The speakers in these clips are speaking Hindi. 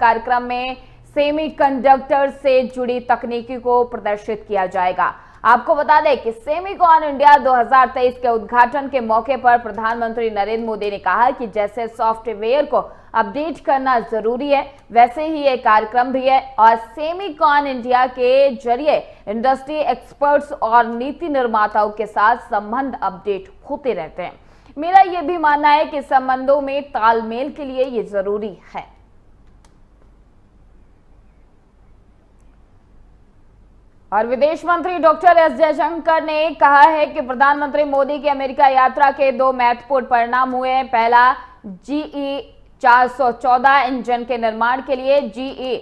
कार्यक्रम में सेमीकंडक्टर से जुड़ी तकनीकी को प्रदर्शित किया जाएगा। आपको बता दें कि सेमिकॉन इंडिया 2023 के उद्घाटन के मौके पर प्रधानमंत्री नरेंद्र मोदी ने कहा कि जैसे सॉफ्टवेयर को अपडेट करना जरूरी है, वैसे ही ये कार्यक्रम भी है और सेमिकॉन इंडिया के जरिए इंडस्ट्री एक्सपर्ट्स और नीति निर्माताओं के साथ संबंध अपडेट होते रहते हैं। मेरा यह भी मानना है कि संबंधों में तालमेल के लिए ये जरूरी है। और विदेश मंत्री डॉक्टर एस जयशंकर ने कहा है कि प्रधानमंत्री मोदी की अमेरिका यात्रा के 2 महत्वपूर्ण परिणाम हुए हैं। पहला, GE 414 इंजन के निर्माण के लिए GE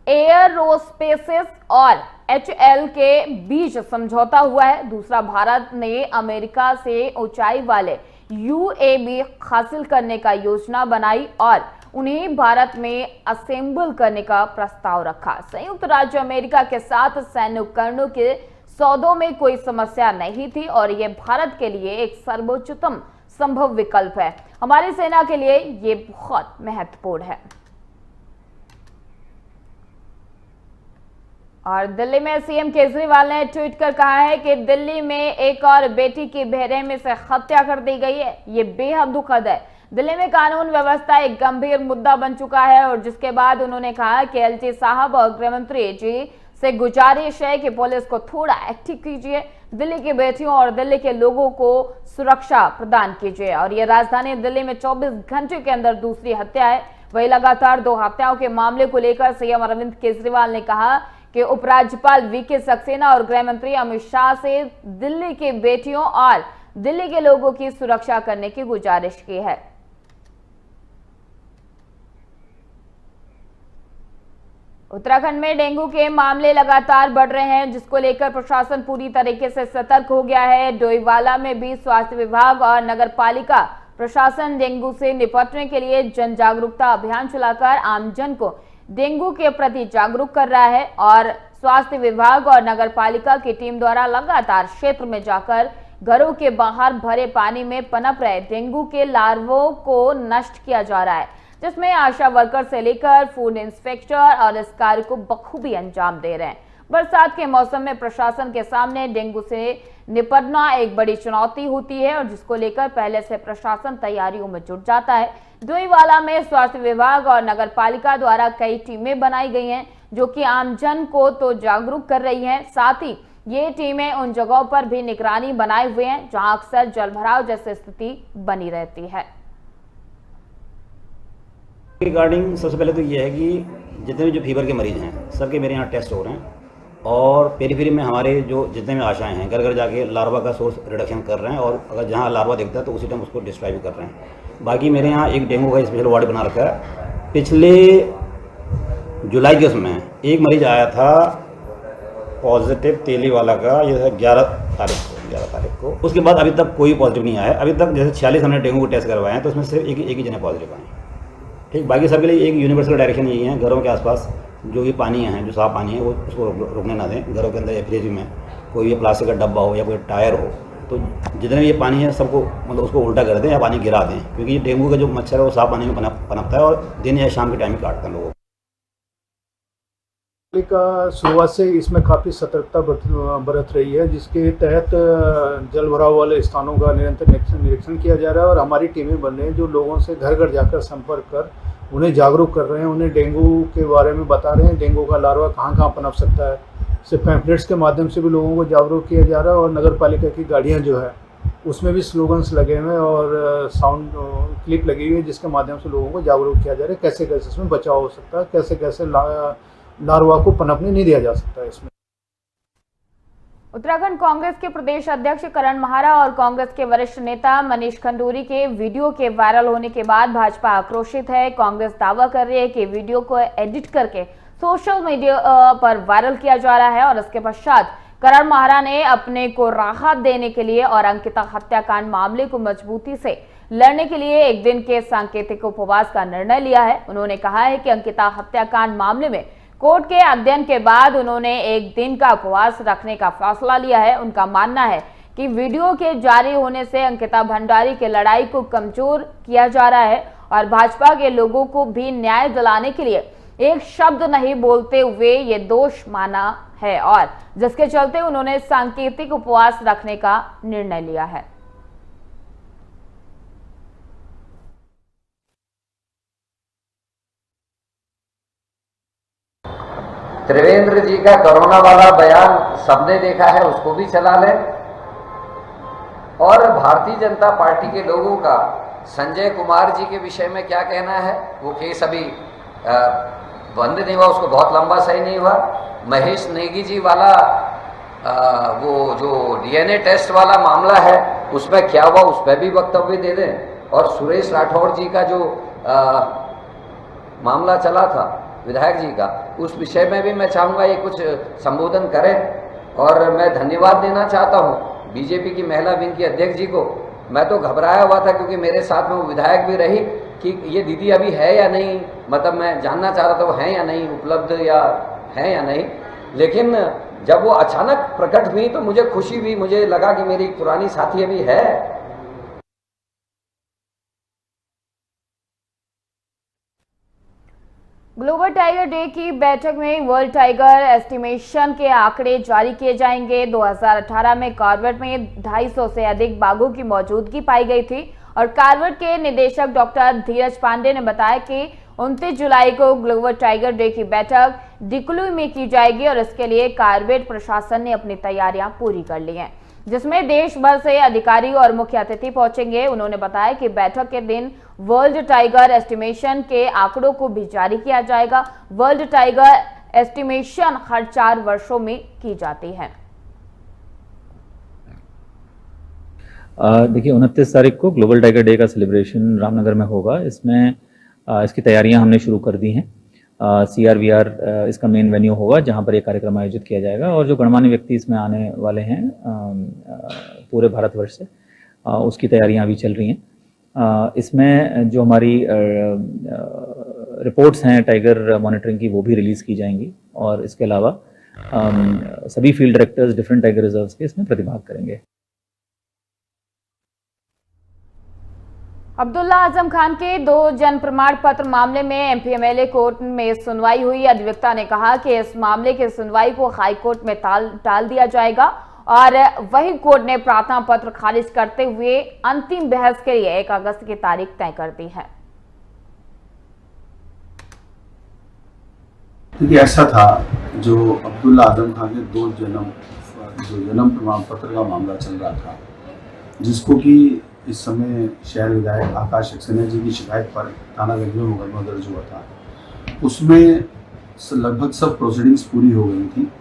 एयरोस्पेस और HAL के बीच समझौता हुआ है। दूसरा, भारत ने अमेरिका से ऊंचाई वाले UAV हासिल करने का योजना बनाई और उन्हें भारत में असेंबल करने का प्रस्ताव रखा। संयुक्त राज्य अमेरिका के साथ सैन्य उपकरणों के सौदों में कोई समस्या नहीं थी और यह भारत के लिए एक सर्वोच्चतम संभव विकल्प है। हमारी सेना के लिए यह बहुत महत्वपूर्ण है। और दिल्ली में सीएम केजरीवाल ने ट्वीट कर कहा है कि दिल्ली में एक और बेटी की बेरहमी से हत्या कर दी गई है। ये बेहद दुखद है। दिल्ली में कानून व्यवस्था एक गंभीर मुद्दा बन चुका है और जिसके बाद उन्होंने कहा कि LT साहब और गृह मंत्री जी से गुजारिश है कि पुलिस को थोड़ा एक्टिव कीजिए, दिल्ली की बेटियों और दिल्ली के लोगों को सुरक्षा प्रदान कीजिए। और ये राजधानी दिल्ली में 24 घंटे के अंदर दूसरी हत्या है। वही लगातार 2 हत्याओं के मामले को लेकर सीएम अरविंद केजरीवाल ने कहा कि उपराज्यपाल VK सक्सेना और गृह मंत्री अमित शाह से दिल्ली की बेटियों और दिल्ली के लोगों की सुरक्षा करने की गुजारिश की है। उत्तराखंड में डेंगू के मामले लगातार बढ़ रहे हैं, जिसको लेकर प्रशासन पूरी तरीके से सतर्क हो गया है। डोईवाला में भी स्वास्थ्य विभाग और नगर पालिका प्रशासन डेंगू से निपटने के लिए जन जागरूकता अभियान चलाकर आमजन को डेंगू के प्रति जागरूक कर रहा है और स्वास्थ्य विभाग और नगर पालिका की टीम द्वारा लगातार क्षेत्र में जाकर घरों के बाहर भरे पानी में पनप रहे डेंगू के लार्वों को नष्ट किया जा रहा है, जिसमें आशा वर्कर से लेकर फूड इंस्पेक्टर और इस कार्य को बखूबी अंजाम दे रहे हैं। बरसात के मौसम में प्रशासन के सामने डेंगू से निपटना एक बड़ी चुनौती होती है और जिसको लेकर पहले से प्रशासन तैयारियों में जुट जाता है। डोईवाला में स्वास्थ्य विभाग और नगर पालिका द्वारा कई टीमें बनाई गई हैं जो कि आमजन को तो जागरूक कर रही हैं, साथ ही ये टीमें उन जगहों पर भी निगरानी बनाए हुए हैं जहां अक्सर जलभराव जैसी स्थिति बनी रहती है। रिगार्डिंग सबसे पहले तो ये है कि जितने भी जो फीवर के मरीज हैं सबके मेरे यहाँ टेस्ट हो रहे हैं और पेरीफेरी में हमारे जो जितने भी आशाएं हैं घर घर जाके लार्वा का सोर्स रिडक्शन कर रहे हैं और अगर जहाँ लार्वा दिखता है तो उसी टाइम उसको डिस्ट्रॉय भी कर रहे हैं। बाकी मेरे यहाँ एक डेंगू का स्पेशल वार्ड बना रखा है। पिछले जुलाई के उसमें एक मरीज आया था पॉजिटिव तेलीवाला का, ये था 11 तारीख को। उसके बाद अभी तक कोई पॉजिटिव नहीं आया। अभी तक जैसे 46 हमने डेंगू के टेस्ट करवाए हैं तो उसमें सिर्फ एक ही जने पॉजिटिव आए। ठीक, बाकी सबके लिए एक यूनिवर्सल डायरेक्शन यही है, घरों के आसपास जो ये पानी है, जो साफ पानी है, वो उसको रुकने ना दें। घरों के अंदर या फ्रिज में कोई भी प्लास्टिक का डब्बा हो या कोई टायर हो तो जितने भी ये पानी है सबको मतलब उसको उल्टा कर दें या पानी गिरा दें, क्योंकि ये डेंगू का जो मच्छर है वो साफ पानी में पनपता है और दिन या शाम के टाइम में काटता है लोगों का। शुरुआत से इसमें काफ़ी सतर्कता बरत रही है, जिसके तहत जल भराव वाले स्थानों का निरंतर निरीक्षण किया जा रहा है और हमारी टीमें बन रही हैं जो लोगों से घर घर जाकर संपर्क कर उन्हें जागरूक कर रहे हैं, उन्हें डेंगू के बारे में बता रहे हैं, डेंगू का लार्वा कहाँ कहाँ पनप सकता है। सिर्फ पैम्पलेट्स के माध्यम से भी लोगों को जागरूक किया जा रहा है और नगर पालिका की गाड़ियाँ जो है उसमें भी स्लोगन्स लगे हुए हैं और साउंड क्लिप लगी हुई है जिसके माध्यम से लोगों को जागरूक किया जा रहा है कैसे कैसे इसमें बचाव हो सकता है, कैसे कैसे लार्वा को पनपने नहीं दिया जा सकता है। इसमें उत्तराखंड कांग्रेस के प्रदेश अध्यक्ष करण माहरा और कांग्रेस के वरिष्ठ नेता मनीष खंडूरी के वीडियो के वायरल होने के बाद भाजपा आक्रोशित है। कांग्रेस दावा कर रही है कि वीडियो को एडिट करके सोशल मीडिया पर वायरल किया जा रहा है और इसके पश्चात करण माहरा ने अपने को राहत देने के लिए और अंकिता हत्याकांड मामले को मजबूती से लड़ने के लिए एक दिन के सांकेतिक उपवास का निर्णय लिया है। उन्होंने कहा है कि अंकिता हत्याकांड मामले में कोर्ट के अध्ययन के बाद उन्होंने एक दिन का उपवास रखने का फैसला लिया है। उनका मानना है कि वीडियो के जारी होने से अंकिता भंडारी की लड़ाई को कमजोर किया जा रहा है और भाजपा के लोगों को भी न्याय दिलाने के लिए एक शब्द नहीं बोलते हुए ये दोष माना है और जिसके चलते उन्होंने सांकेतिक उपवास रखने का निर्णय लिया है। त्रिवेंद्र जी का कोरोना वाला बयान सबने देखा है, उसको भी चला लें। और भारतीय जनता पार्टी के लोगों का संजय कुमार जी के विषय में क्या कहना है, वो केस अभी बंद नहीं हुआ, उसको बहुत लंबा सही नहीं हुआ। महेश नेगी जी वाला वो जो डीएनए टेस्ट वाला मामला है उसमें क्या हुआ, उस पर भी वक्तव्य दे दें। और सुरेश राठौर जी का जो मामला चला था विधायक जी का, उस विषय में भी मैं चाहूँगा ये कुछ संबोधन करें। और मैं धन्यवाद देना चाहता हूँ बीजेपी की महिला विंग की अध्यक्ष जी को। मैं तो घबराया हुआ था क्योंकि मेरे साथ में वो विधायक भी रही कि ये दीदी अभी है या नहीं, मतलब मैं जानना चाह रहा था वो है या नहीं, उपलब्ध या है या नहीं। लेकिन जब वो अचानक प्रकट हुई तो मुझे खुशी हुई, मुझे लगा कि मेरी पुरानी साथी अभी है। ग्लोबल टाइगर डे की बैठक में वर्ल्ड टाइगर एस्टिमेशन के आंकड़े जारी किए जाएंगे। 2018 में कॉर्बेट में 250 से अधिक बाघों की मौजूदगी पाई गई थी और कॉर्बेट के निदेशक डॉक्टर धीरज पांडे ने बताया कि 29 जुलाई को ग्लोबल टाइगर डे की बैठक डिकुलू में की जाएगी और इसके लिए कॉर्बेट प्रशासन ने अपनी तैयारियां पूरी कर ली हैं, जिसमें देश भर से अधिकारी और मुख्य अतिथि पहुंचेंगे। उन्होंने बताया कि बैठक के दिन वर्ल्ड टाइगर एस्टिमेशन के आंकड़ों को भी जारी किया जाएगा। वर्ल्ड टाइगर एस्टिमेशन हर 4 वर्षों में की जाती है। देखिए 29 तारीख को ग्लोबल टाइगर डे का सेलिब्रेशन रामनगर में होगा। इसमें इसकी तैयारियां हमने शुरू कर दी हैं। CRVR इसका मेन वेन्यू होगा जहां पर एक कार्यक्रम आयोजित किया जाएगा और जो गणमान्य व्यक्ति इसमें आने वाले हैं पूरे भारतवर्ष से, उसकी तैयारियां अभी चल रही हैं। इसमें जो हमारी रिपोर्ट्स हैं टाइगर मॉनिटरिंग की वो भी रिलीज़ की जाएंगी और इसके अलावा सभी field directors different tiger reserves के इसमें प्रतिभाग करेंगे। अब्दुल्ला आजम खान के 2 जन्म प्रमाण पत्र मामले में MP-MLA कोर्ट में सुनवाई हुई। अधिवक्ता ने कहा कि इस मामले की सुनवाई को हाई कोर्ट में टाल दिया जाएगा और वही कोर्ट ने प्रार्थना पत्र खारिज करते हुए अंतिम बहस के लिए 1 अगस्त की तारीख तय कर दी है। देखिए ऐसा था, जो अब्दुल्ला आजम खान के 2 जन्म प्रमाण पत्र का मामला चल रहा था, जिसको कि इस समय शहर विधायक आकाश सक्सेना जी की शिकायत पर थानागंज में मुकदमा दर्ज हुआ था। उसमें लगभग सब प्रोसीडिंग्स पूरी हो गई थी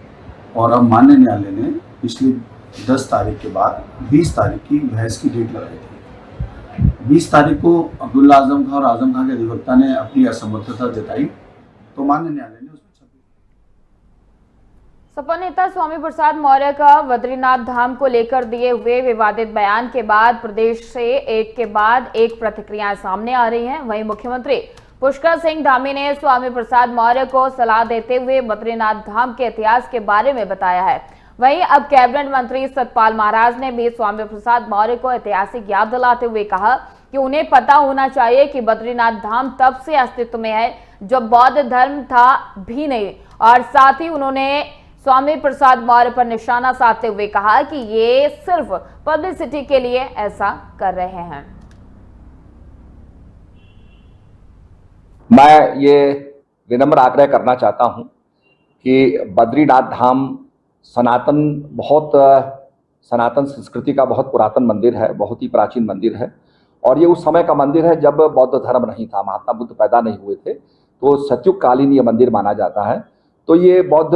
और अब माननीय न्यायालय ने पिछली 10 तारीख के बाद 20 तारीख की बहस की डेट लगाई थी। 20 तारीख को अब्दुल्ला आजम खान और आजम खान के अधिवक्ता ने अपनी असमर्थता जताई तो माननीय न्यायालय ने सपा नेता स्वामी प्रसाद मौर्य का बद्रीनाथ धाम को लेकर दिए हुए विवादित बयान के बाद प्रदेश से एक के बाद एक प्रतिक्रियाएं सामने आ रही हैं। वहीं मुख्यमंत्री पुष्कर सिंह धामी ने स्वामी प्रसाद मौर्य को सलाह देते हुए बद्रीनाथ धाम के इतिहास के बारे में बताया है। वहीं अब कैबिनेट मंत्री सतपाल महाराज ने भी स्वामी प्रसाद मौर्य को ऐतिहासिक याद दिलाते हुए कहा कि उन्हें पता होना चाहिए कि बद्रीनाथ धाम तब से अस्तित्व में है जब बौद्ध धर्म था भी नहीं। और साथ ही उन्होंने स्वामी प्रसाद मौर्य पर निशाना साधते हुए कहा कि ये सिर्फ पब्लिसिटी के लिए ऐसा कर रहे हैं। मैं ये विनम्र आग्रह करना चाहता हूं कि बद्रीनाथ धाम सनातन संस्कृति का बहुत पुरातन मंदिर है, बहुत ही प्राचीन मंदिर है और ये उस समय का मंदिर है जब बौद्ध धर्म नहीं था, महात्मा बुद्ध पैदा नहीं हुए थे, तो सतयुग कालीन ये मंदिर माना जाता है। तो ये बौद्ध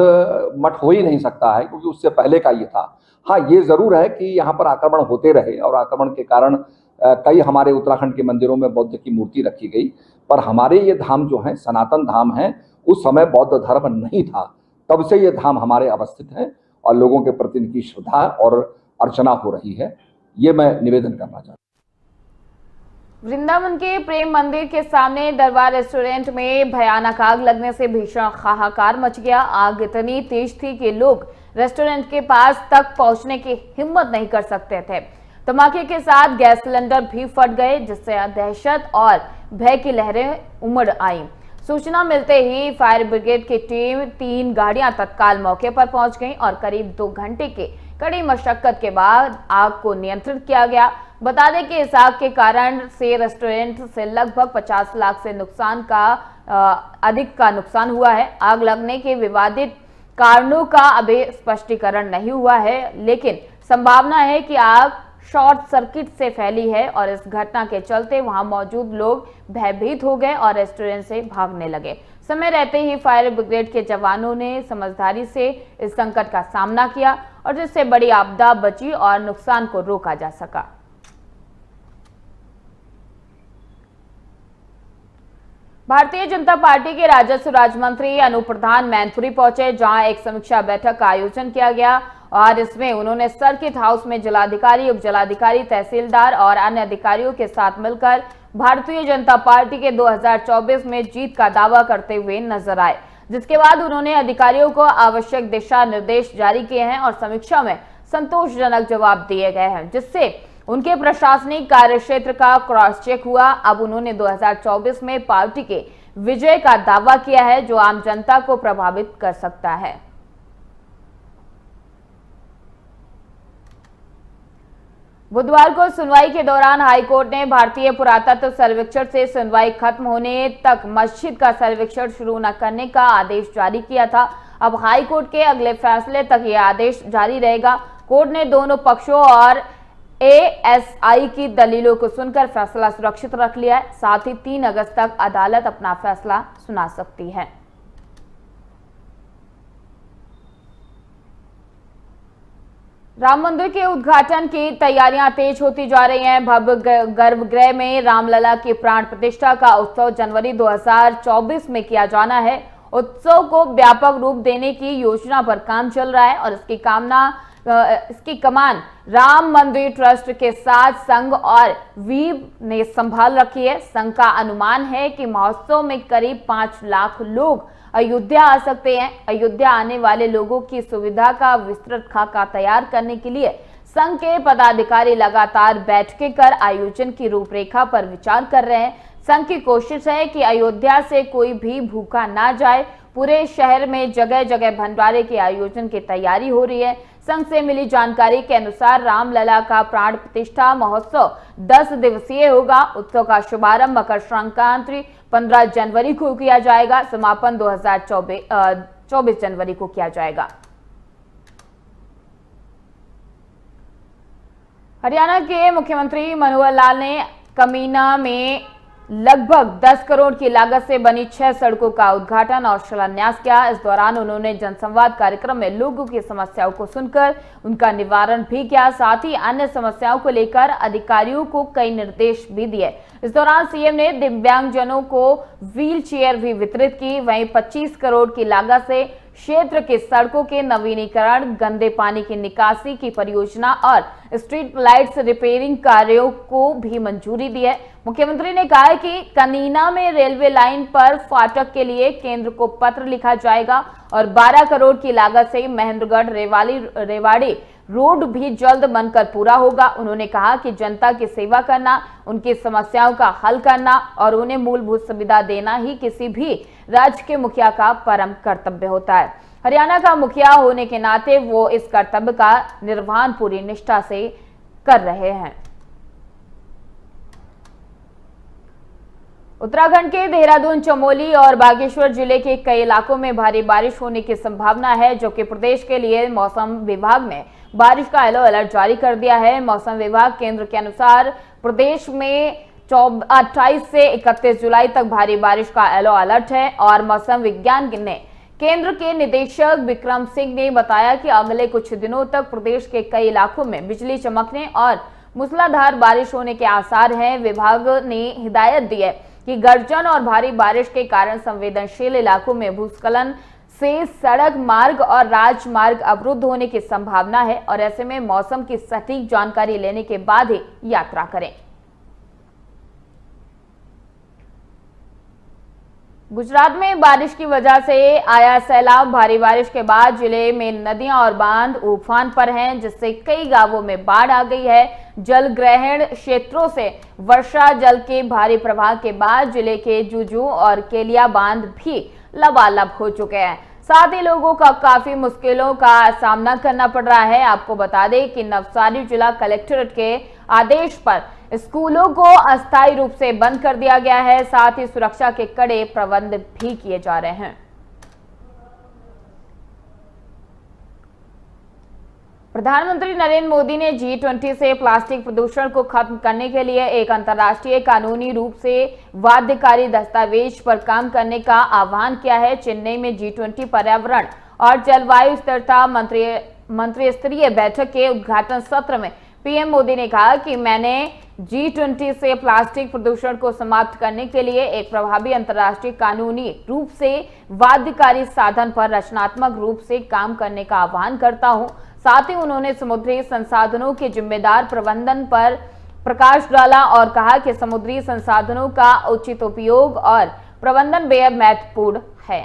मठ हो ही नहीं सकता है क्योंकि उससे पहले का ये था। हाँ, ये जरूर है कि यहाँ पर आक्रमण होते रहे और आक्रमण के कारण कई हमारे उत्तराखंड के मंदिरों में बौद्ध की मूर्ति रखी गई, पर हमारे ये धाम जो है सनातन धाम है, उस समय बौद्ध धर्म नहीं था, तब से ये धाम हमारे अवस्थित है और लोगों के प्रति इनकी श्रद्धा और अर्चना हो रही है। ये मैं निवेदन करना चाहता हूँ। वृंदावन के प्रेम मंदिर के सामने दरबार रेस्टोरेंट में भयानक आग लगने से भीषण हाहाकार मच गया। आग इतनी तेज थी कि लोग रेस्टोरेंट के पास तक पहुंचने की हिम्मत नहीं कर सकते थे। धमाके के साथ गैस सिलेंडर भी फट गए, जिससे दहशत और भय की लहरें उमड़ आईं। सूचना मिलते ही फायर ब्रिगेड की टीम 3 गाड़ियां तत्काल मौके पर पहुंच गईं और करीब 2 घंटे के कड़ी मशक्कत के बाद आग को नियंत्रित किया गया। बता दें कि इस आग के कारण से रेस्टोरेंट से लगभग 50 लाख से अधिक का नुकसान हुआ है। आग लगने के विवादित कारणों का अभी स्पष्टीकरण नहीं हुआ है, लेकिन संभावना है कि आग शॉर्ट सर्किट से फैली है और इस घटना के चलते वहां मौजूद लोग भयभीत हो गए और रेस्टोरेंट से भागने लगे। समय रहते ही फायर ब्रिगेड के जवानों ने समझदारी से इस संकट का सामना किया और जिससे बड़ी आपदा बची और नुकसान को रोका जा सका। भारतीय जनता पार्टी के राजस्व राज्य मंत्री अनूप प्रधान मैनपुरी पहुंचे, जहां एक समीक्षा बैठक का आयोजन किया गया और इसमें उन्होंने सर्किट हाउस में जिलाधिकारी, उप जिलाधिकारी, तहसीलदार और अन्य अधिकारियों के साथ मिलकर भारतीय जनता पार्टी के 2024 में जीत का दावा करते हुए नजर आए, जिसके बाद उन्होंने अधिकारियों को आवश्यक दिशा निर्देश जारी किए हैं और समीक्षा में संतोषजनक जवाब दिए गए हैं, जिससे उनके प्रशासनिक कार्यक्षेत्र का क्रॉस चेक हुआ। अब उन्होंने 2024 में पार्टी के विजय का दावा किया है, जो आम जनता को प्रभावित कर सकता है। बुधवार को सुनवाई के दौरान हाईकोर्ट ने भारतीय पुरातत्व सर्वेक्षण से सुनवाई खत्म होने तक मस्जिद का सर्वेक्षण शुरू न करने का आदेश जारी किया था। अब हाईकोर्ट के अगले फैसले तक यह आदेश जारी रहेगा। कोर्ट ने दोनों पक्षों और एएसआई की दलीलों को सुनकर फैसला सुरक्षित रख लिया है। साथ ही 3 अगस्त तक अदालत अपना फैसला सुना सकती है। राम मंदिर के उद्घाटन की तैयारियां तेज होती जा रही हैं। भव्य गर्भगृह में रामलला की प्राण प्रतिष्ठा का उत्सव जनवरी 2024 में किया जाना है। उत्सव को व्यापक रूप देने की योजना पर काम चल रहा है और इसकी कमान राम मंदिर ट्रस्ट के साथ संघ और वीव ने संभाल रखी है। संघ का अनुमान है कि महोत्सव में करीब 5 लाख लोग अयोध्या आ सकते हैं। अयोध्या आने वाले लोगों की सुविधा का विस्तृत खाका तैयार करने के लिए संघ के पदाधिकारी लगातार बैठकें कर आयोजन की रूपरेखा पर विचार कर रहे हैं। संघ की कोशिश है कि अयोध्या से कोई भी भूखा ना जाए। पूरे शहर में जगह जगह भंडारे के आयोजन की तैयारी हो रही है। संघ से मिली जानकारी के अनुसार रामलला का प्राण प्रतिष्ठा महोत्सव 10 दिवसीय होगा। उत्सव का शुभारंभ मकर संक्रांति 15 जनवरी को किया जाएगा। समापन 24 जनवरी को किया जाएगा। हरियाणा के मुख्यमंत्री मनोहर लाल ने कमीना में लगभग 10 करोड़ की लागत से बनी 6 सड़कों का उद्घाटन और शिलान्यास किया। इस दौरान उन्होंने जनसंवाद कार्यक्रम में लोगों की समस्याओं को सुनकर उनका निवारण भी किया। साथ ही अन्य समस्याओं को लेकर अधिकारियों को कई निर्देश भी दिए। इस दौरान सीएम ने दिव्यांगजनों को व्हील चेयर भी वितरित की। वहीं 25 करोड़ की लागत से क्षेत्र के सड़कों के नवीनीकरण, गंदे पानी की निकासी की परियोजना और स्ट्रीट लाइट्स रिपेयरिंग कार्यों को भी मंजूरी दी है। मुख्यमंत्री ने कहा है कि कनीना में रेलवे लाइन पर फाटक के लिए केंद्र को पत्र लिखा जाएगा और 12 करोड़ की लागत से महेंद्रगढ़ रेवाड़ी रोड भी जल्द बनकर पूरा होगा। उन्होंने कहा कि जनता की सेवा करना, उनकी समस्याओं का हल करना और उन्हें मूलभूत सुविधा देना ही किसी भी राज्य के मुखिया का परम कर्तव्य होता है। हरियाणा का मुखिया होने के नाते वो इस कर्तव्य का निर्वहन पूरी निष्ठा से कर रहे हैं। उत्तराखंड के देहरादून, चमोली और बागेश्वर जिले के कई इलाकों में भारी बारिश होने की संभावना है, जो कि प्रदेश के लिए मौसम विभाग ने बारिश का येलो अलर्ट जारी कर दिया है। मौसम विभाग केंद्र के अनुसार प्रदेश में 28 से 31 जुलाई तक भारी बारिश का येलो अलर्ट है और मौसम विज्ञान ने केंद्र के निदेशक विक्रम सिंह ने बताया कि अगले कुछ दिनों तक प्रदेश के कई इलाकों में बिजली चमकने और मूसलाधार बारिश होने के आसार हैं। विभाग ने हिदायत दी है कि गर्जन और भारी बारिश के कारण संवेदनशील इलाकों में भूस्खलन से सड़क मार्ग और राजमार्ग अवरुद्ध होने की संभावना है और ऐसे में मौसम की सटीक जानकारी लेने के बाद ही यात्रा करें। गुजरात में बारिश की वजह से आया सैलाब। भारी बारिश के बाद जिले में नदियां और बांध उफान पर हैं, जिससे कई गांवों में बाढ़ आ गई है। जल ग्रहण क्षेत्रों से वर्षा जल के भारी प्रवाह के बाद जिले के जुजू और केलिया बांध भी लबालब हो चुके हैं। साथ ही लोगों का काफी मुश्किलों का सामना करना पड़ रहा है। आपको बता दें कि नवसारी जिला कलेक्ट्रेट के आदेश पर स्कूलों को अस्थायी रूप से बंद कर दिया गया है। साथ ही सुरक्षा के कड़े प्रबंध भी किए जा रहे हैं। प्रधानमंत्री नरेंद्र मोदी ने G20 से प्लास्टिक प्रदूषण को खत्म करने के लिए एक अंतर्राष्ट्रीय कानूनी रूप से बाध्यकारी दस्तावेज पर काम करने का आह्वान किया है। चेन्नई में G20 पर्यावरण और जलवायु स्थिरता मंत्री स्तरीय बैठक के उद्घाटन सत्र में पीएम मोदी ने कहा कि मैंने G20 से प्लास्टिक प्रदूषण को समाप्त करने के लिए एक प्रभावी अंतर्राष्ट्रीय कानूनी रूप से बाध्यकारी साधन पर रचनात्मक रूप से काम करने का आह्वान करता हूं। साथ ही उन्होंने समुद्री संसाधनों के जिम्मेदार प्रबंधन पर प्रकाश डाला और कहा कि समुद्री संसाधनों का उचित उपयोग और प्रबंधन बेहद महत्वपूर्ण है।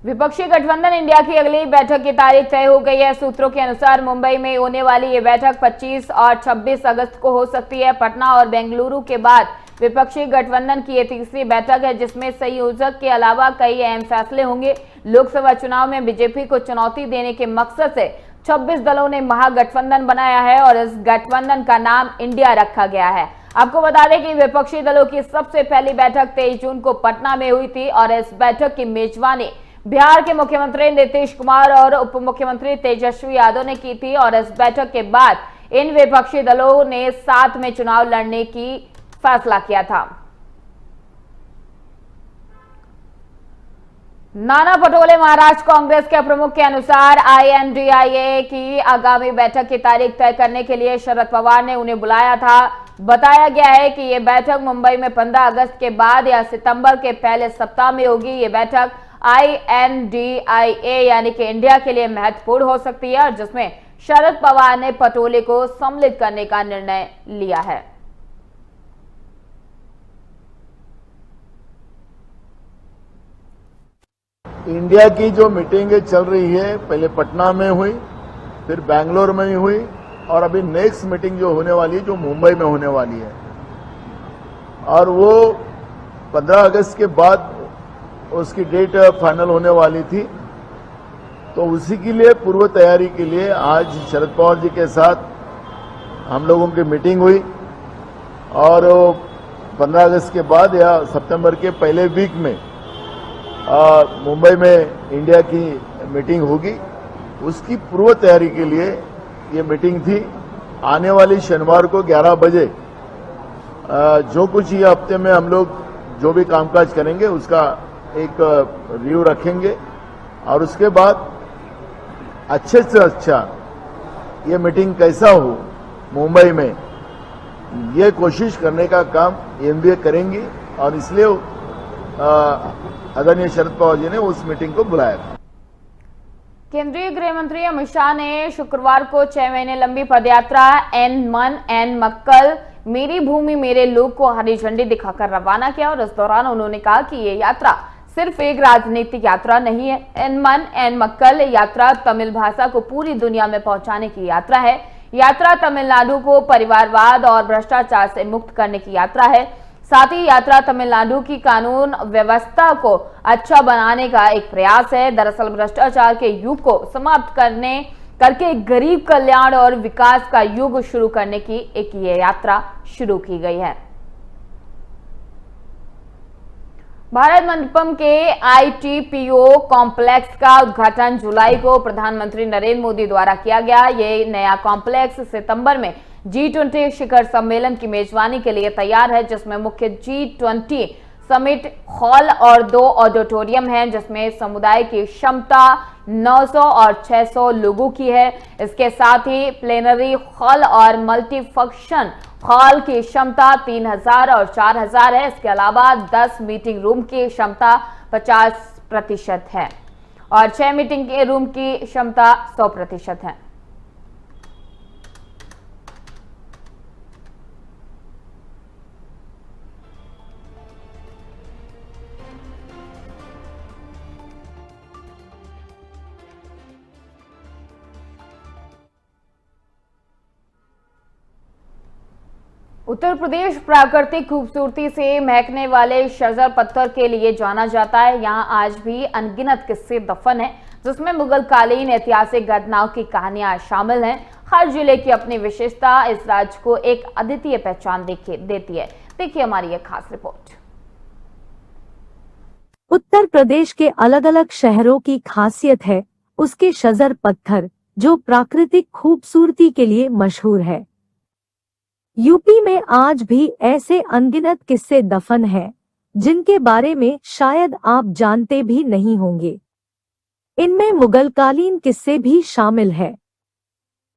विपक्षी गठबंधन इंडिया की अगली बैठक की तारीख तय हो गई है। सूत्रों के अनुसार मुंबई में होने वाली ये बैठक 25 और 26 अगस्त को हो सकती है। पटना और बेंगलुरु के बाद विपक्षी गठबंधन की ये तीसरी बैठक है, जिसमें संयोजक के अलावा कई अहम फैसले होंगे। लोकसभा चुनाव में बीजेपी को चुनौती देने के मकसद से 26 दलों ने महागठबंधन बनाया है और इस गठबंधन का नाम इंडिया रखा गया है। आपको बता दें कि विपक्षी दलों की सबसे पहली बैठक 23 जून को पटना में हुई थी और इस बैठक की मेजबानी बिहार के मुख्यमंत्री नीतीश कुमार और उप मुख्यमंत्री तेजस्वी यादव ने की थी और इस बैठक के बाद इन विपक्षी दलों ने साथ में चुनाव लड़ने की फैसला किया था। नाना पटोले महाराष्ट्र कांग्रेस के प्रमुख के अनुसार INDIA की आगामी बैठक की तारीख तय करने के लिए शरद पवार ने उन्हें बुलाया था। बताया गया है कि यह बैठक मुंबई में 15 अगस्त के बाद या सितंबर के पहले सप्ताह में होगी। ये बैठक INDIA यानी कि इंडिया के लिए महत्वपूर्ण हो सकती है और जिसमें शरद पवार ने पटोले को सम्मिलित करने का निर्णय लिया है। इंडिया की जो मीटिंगें चल रही है, पहले पटना में हुई, फिर बैंगलोर में हुई और अभी नेक्स्ट मीटिंग जो होने वाली है जो मुंबई में होने वाली है और वो 15 अगस्त के बाद उसकी डेट फाइनल होने वाली थी। तो उसी के लिए पूर्व तैयारी के लिए आज शरद पवार जी के साथ हम लोगों की मीटिंग हुई और 15 अगस्त के बाद या सितंबर के पहले वीक में मुंबई में इंडिया की मीटिंग होगी। उसकी पूर्व तैयारी के लिए ये मीटिंग थी। आने वाली शनिवार को 11 बजे जो कुछ ये हफ्ते में हम लोग जो भी कामकाज करेंगे उसका एक रिव्यू रखेंगे और उसके बाद अच्छे से अच्छा ये मीटिंग कैसा हो मुंबई में, ये कोशिश करने का काम एमबीए करेंगी और इसलिए आदरणीय शरद पवार जी ने उस मीटिंग को बुलाया था। केंद्रीय गृह मंत्री अमित शाह ने शुक्रवार को 6 महीने लंबी पदयात्रा एन मन एन मक्कल मेरी भूमि मेरे लोग को हरी झंडी दिखाकर रवाना किया और इस दौरान उन्होंने कहा कि ये यात्रा सिर्फ एक राजनीतिक यात्रा नहीं है। एन मन एन मक्कल यात्रा तमिल भाषा को पूरी दुनिया में पहुंचाने की यात्रा है। यात्रा तमिलनाडु को परिवारवाद और भ्रष्टाचार से मुक्त करने की यात्रा है। साथ ही यात्रा तमिलनाडु की कानून व्यवस्था को अच्छा बनाने का एक प्रयास है। दरअसल भ्रष्टाचार के युग को समाप्त करके गरीब कल्याण और विकास का युग शुरू करने की एक ये यात्रा शुरू की गई है। भारत मंडपम के ITPO कॉम्प्लेक्स का उद्घाटन जुलाई को प्रधानमंत्री नरेंद्र मोदी द्वारा किया गया। ये नया कॉम्प्लेक्स सितंबर में G20 शिखर सम्मेलन की मेजबानी के लिए तैयार है, जिसमें मुख्य G20 समिट हॉल और 2 ऑडिटोरियम हैं, जिसमें समुदाय की क्षमता 900 और 600 लोगों की है। इसके साथ ही प्लेनरी हॉल और मल्टीफंक्शन हॉल की क्षमता 3000 और 4000 है। इसके अलावा 10 मीटिंग रूम की क्षमता 50% है और 6 मीटिंग के रूम की क्षमता 100% है। उत्तर प्रदेश प्राकृतिक खूबसूरती से महकने वाले शजर पत्थर के लिए जाना जाता है। यहाँ आज भी अनगिनत किस्से दफन हैं, जिसमें मुगल कालीन ऐतिहासिक घटनाओं की कहानियां शामिल हैं। हर जिले की अपनी विशेषता इस राज्य को एक अद्वितीय पहचान देती है। देखिए हमारी यह खास रिपोर्ट। उत्तर प्रदेश के अलग अलग शहरों की खासियत है उसके शजर पत्थर, जो प्राकृतिक खूबसूरती के लिए मशहूर है। यूपी में आज भी ऐसे अनगिनत किस्से दफन हैं, जिनके बारे में शायद आप जानते भी नहीं होंगे। इनमें मुगलकालीन किस्से भी शामिल है।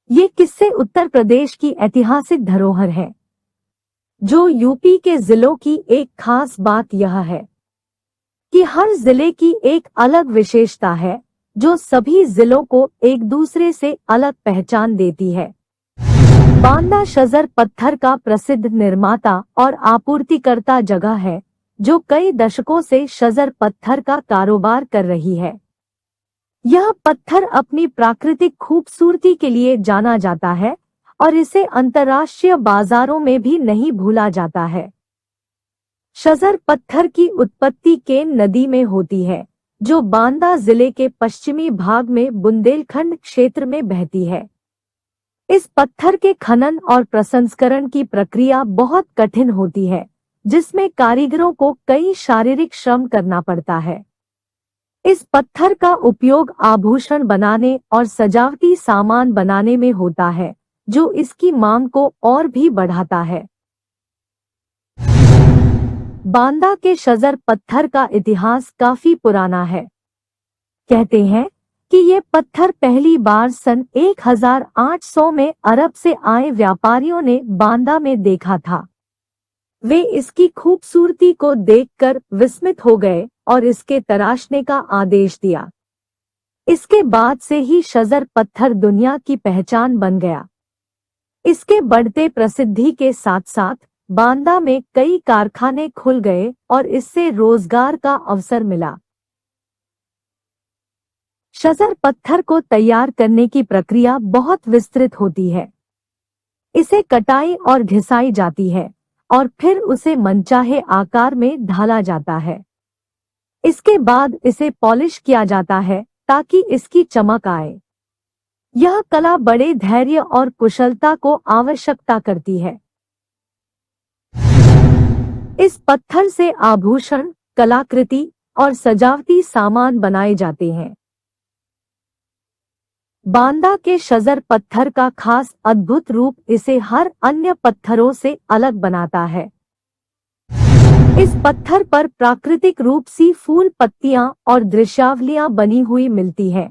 ये किस्से उत्तर प्रदेश की ऐतिहासिक धरोहर हैं। जो यूपी के जिलों की एक खास बात यह है कि हर जिले की एक अलग विशेषता है, जो सभी जिलों को एक दूसरे से अलग पहचान देती है। बांदा शजर पत्थर का प्रसिद्ध निर्माता और आपूर्तिकर्ता जगह है, जो कई दशकों से शजर पत्थर का कारोबार कर रही है। यह पत्थर अपनी प्राकृतिक खूबसूरती के लिए जाना जाता है और इसे अंतर्राष्ट्रीय बाजारों में भी नहीं भूला जाता है। शजर पत्थर की उत्पत्ति केन नदी में होती है, जो बांदा जिले के पश्चिमी भाग में बुंदेलखंड क्षेत्र में बहती है। इस पत्थर के खनन और प्रसंस्करण की प्रक्रिया बहुत कठिन होती है, जिसमें कारीगरों को कई शारीरिक श्रम करना पड़ता है। इस पत्थर का उपयोग आभूषण बनाने और सजावटी सामान बनाने में होता है, जो इसकी मांग को और भी बढ़ाता है। बांदा के शजर पत्थर का इतिहास काफी पुराना है। कहते हैं कि ये पत्थर पहली बार सन 1800 में अरब से आए व्यापारियों ने बांदा में देखा था। वे इसकी खूबसूरती को देखकर विस्मित हो गए और इसके तराशने का आदेश दिया। इसके बाद से ही शजर पत्थर दुनिया की पहचान बन गया। इसके बढ़ते प्रसिद्धि के साथ साथ बांदा में कई कारखाने खुल गए और इससे रोजगार का अवसर मिला। शजर पत्थर को तैयार करने की प्रक्रिया बहुत विस्तृत होती है। इसे कटाई और घिसाई जाती है और फिर उसे मनचाहे आकार में ढाला जाता है। इसके बाद इसे पॉलिश किया जाता है ताकि इसकी चमक आए। यह कला बड़े धैर्य और कुशलता को आवश्यकता करती है। इस पत्थर से आभूषण, कलाकृति और सजावटी सामान बनाए जाते हैं। बांदा के शजर पत्थर का खास अद्भुत रूप इसे हर अन्य पत्थरों से अलग बनाता है। इस पत्थर पर प्राकृतिक रूप से फूल, पत्तियां और दृश्यावलियां बनी हुई मिलती हैं,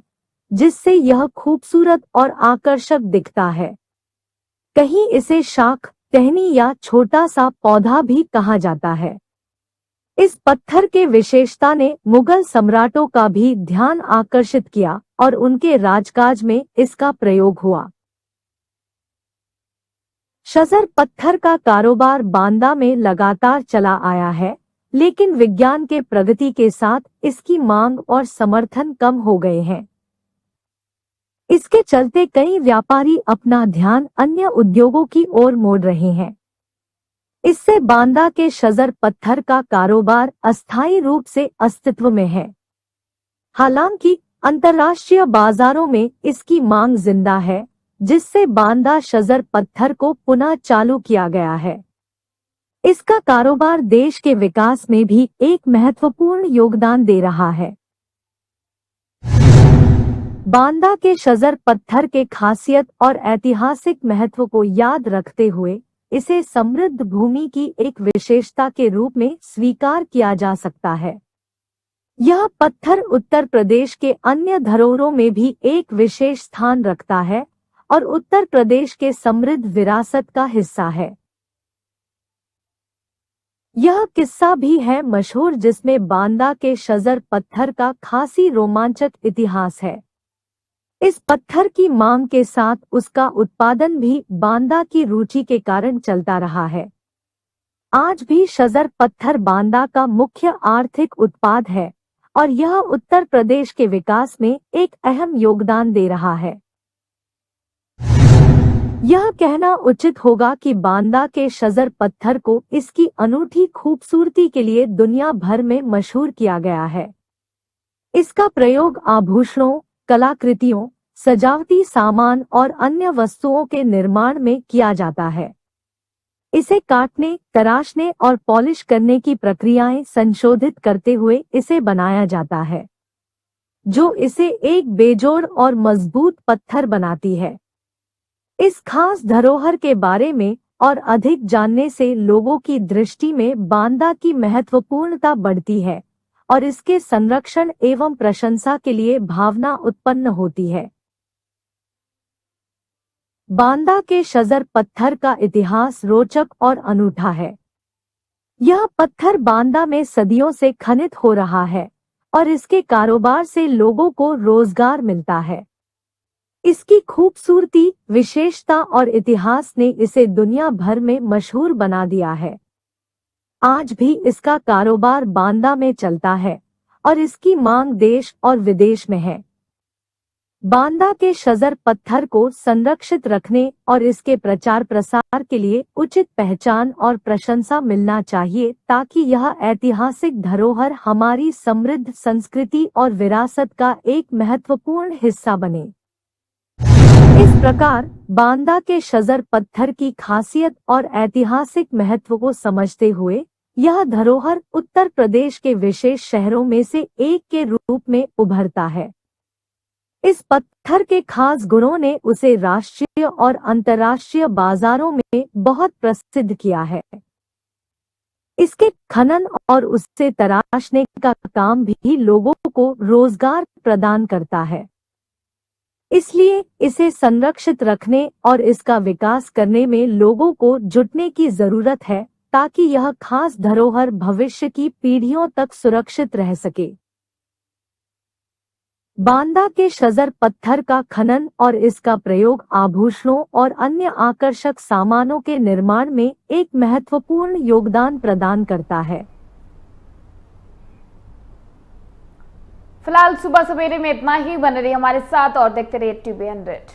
जिससे यह खूबसूरत और आकर्षक दिखता है। कहीं इसे शाख, टहनी या छोटा सा पौधा भी कहा जाता है। इस पत्थर के विशेषता ने मुगल सम्राटों का भी ध्यान आकर्षित किया और उनके राजकाज में इसका प्रयोग हुआ। शजर पत्थर का कारोबार बांदा में लगातार चला आया है, लेकिन विज्ञान के प्रगति के साथ इसकी मांग और समर्थन कम हो गए हैं। इसके चलते कई व्यापारी अपना ध्यान अन्य उद्योगों की ओर मोड़ रहे हैं। इससे बांदा के शजर पत्थर का कारोबार अस्थायी रूप से अस्तित्व में है। हालांकि अंतर्राष्ट्रीय बाजारों में इसकी मांग जिंदा है, जिससे बांदा शजर पत्थर को पुनः चालू किया गया है। इसका कारोबार देश के विकास में भी एक महत्वपूर्ण योगदान दे रहा है। बांदा के शजर पत्थर के खासियत और ऐतिहासिक महत्व को याद रखते हुए इसे समृद्ध भूमि की एक विशेषता के रूप में स्वीकार किया जा सकता है। यह पत्थर उत्तर प्रदेश के अन्य धरोहरों में भी एक विशेष स्थान रखता है और उत्तर प्रदेश के समृद्ध विरासत का हिस्सा है। यह किस्सा भी है मशहूर, जिसमें बांदा के शजर पत्थर का खासी रोमांचक इतिहास है। इस पत्थर की मांग के साथ उसका उत्पादन भी बांदा की रुचि के कारण चलता रहा है। आज भी शजर पत्थर बांदा का मुख्य आर्थिक उत्पाद है और यह उत्तर प्रदेश के विकास में एक अहम योगदान दे रहा है। यह कहना उचित होगा कि बांदा के शजर पत्थर को इसकी अनूठी खूबसूरती के लिए दुनिया भर में मशहूर किया गया है। इसका प्रयोग आभूषणों, कलाकृतियों, सजावटी सामान और अन्य वस्तुओं के निर्माण में किया जाता है। इसे काटने, तराशने और पॉलिश करने की प्रक्रियाएं संशोधित करते हुए इसे बनाया जाता है, जो इसे एक बेजोड़ और मजबूत पत्थर बनाती है। इस खास धरोहर के बारे में और अधिक जानने से लोगों की दृष्टि में बांदा की महत्वपूर्णता बढ़ती है और इसके संरक्षण एवं प्रशंसा के लिए भावना उत्पन्न होती है। बांदा के शजर पत्थर का इतिहास रोचक और अनूठा है। यह पत्थर बांदा में सदियों से खनित हो रहा है और इसके कारोबार से लोगों को रोजगार मिलता है। इसकी खूबसूरती, विशेषता और इतिहास ने इसे दुनिया भर में मशहूर बना दिया है। आज भी इसका कारोबार बांदा में चलता है और इसकी मांग देश और विदेश में है। बांदा के शजर पत्थर को संरक्षित रखने और इसके प्रचार प्रसार के लिए उचित पहचान और प्रशंसा मिलना चाहिए, ताकि यह ऐतिहासिक धरोहर हमारी समृद्ध संस्कृति और विरासत का एक महत्वपूर्ण हिस्सा बने। इस प्रकार बांदा के शजर पत्थर की खासियत और ऐतिहासिक महत्व को समझते हुए यह धरोहर उत्तर प्रदेश के विशेष शहरों में से एक के रूप में उभरता है। इस पत्थर के खास गुणों ने उसे राष्ट्रीय और अंतर्राष्ट्रीय बाजारों में बहुत प्रसिद्ध किया है। इसके खनन और उससे तराशने का काम भी लोगों को रोजगार प्रदान करता है। इसलिए इसे संरक्षित रखने और इसका विकास करने में लोगों को जुटने की जरूरत है, ताकि यह खास धरोहर भविष्य की पीढ़ियों तक सुरक्षित रह सके। बांदा के शजर पत्थर का खनन और इसका प्रयोग आभूषणों और अन्य आकर्षक सामानों के निर्माण में एक महत्वपूर्ण योगदान प्रदान करता है। फिलहाल सुबह सवेरे में इतना ही। बने रहिए हमारे साथ और देखते रहिए टीवी 100।